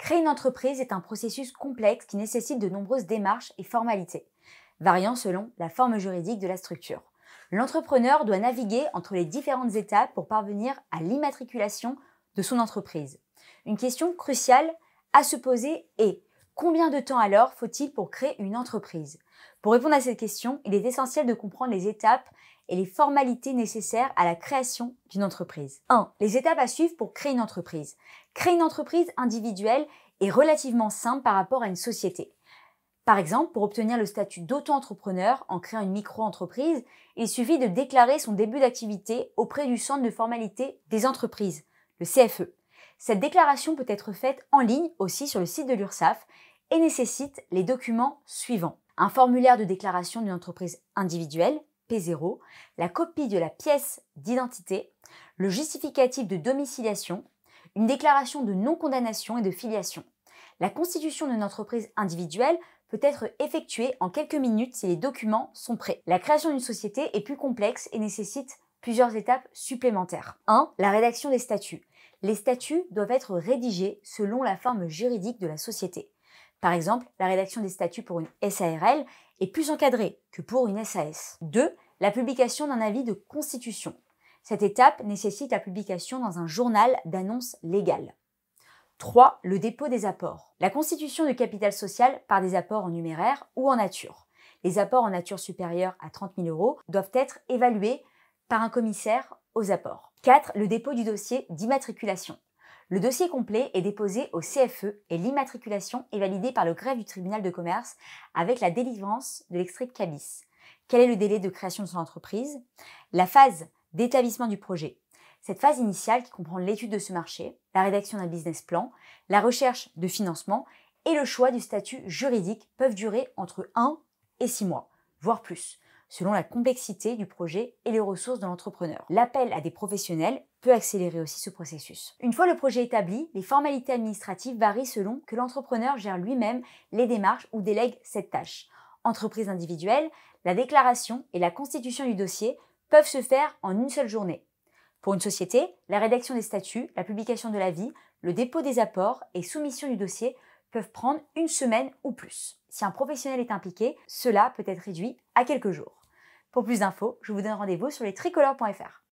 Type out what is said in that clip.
Créer une entreprise est un processus complexe qui nécessite de nombreuses démarches et formalités, variant selon la forme juridique de la structure. L'entrepreneur doit naviguer entre les différentes étapes pour parvenir à l'immatriculation de son entreprise. Une question cruciale à se poser est: combien de temps alors faut-il pour créer une entreprise? Pour répondre à cette question, il est essentiel de comprendre les étapes et les formalités nécessaires à la création d'une entreprise. 1. Les étapes à suivre pour créer une entreprise. Créer une entreprise individuelle est relativement simple par rapport à une société. Par exemple, pour obtenir le statut d'auto-entrepreneur en créant une micro-entreprise, il suffit de déclarer son début d'activité auprès du Centre de formalité des entreprises, le CFE. Cette déclaration peut être faite en ligne aussi sur le site de l'URSSAF et nécessite les documents suivants: un formulaire de déclaration d'une entreprise individuelle, P0, la copie de la pièce d'identité, le justificatif de domiciliation, une déclaration de non-condamnation et de filiation. La constitution d'une entreprise individuelle peut être effectuée en quelques minutes si les documents sont prêts. La création d'une société est plus complexe et nécessite plusieurs étapes supplémentaires. 1. La rédaction des statuts. Les statuts doivent être rédigés selon la forme juridique de la société. Par exemple, la rédaction des statuts pour une SARL est plus encadrée que pour une SAS. 2. La publication d'un avis de constitution. Cette étape nécessite la publication dans un journal d'annonce légale. 3. Le dépôt des apports. La constitution de capital social par des apports en numéraire ou en nature. Les apports en nature supérieurs à 30 000 € doivent être évalués par un commissaire aux apports. 4. Le dépôt du dossier d'immatriculation. Le dossier complet est déposé au CFE et l'immatriculation est validée par le greffe du tribunal de commerce avec la délivrance de l'extrait de cabis. Quel est le délai de création de son entreprise? La phase d'établissement du projet. Cette phase initiale qui comprend l'étude de ce marché, la rédaction d'un business plan, la recherche de financement et le choix du statut juridique peuvent durer entre 1 et 6 mois, voire plus, selon la complexité du projet et les ressources de l'entrepreneur. L'appel à des professionnels peut accélérer aussi ce processus. Une fois le projet établi, les formalités administratives varient selon que l'entrepreneur gère lui-même les démarches ou délègue cette tâche. Entreprise individuelle, la déclaration et la constitution du dossier peuvent se faire en une seule journée. Pour une société, la rédaction des statuts, la publication de l'avis, le dépôt des apports et soumission du dossier peuvent prendre une semaine ou plus. Si un professionnel est impliqué, cela peut être réduit à quelques jours. Pour plus d'infos, je vous donne rendez-vous sur lestricolores.fr.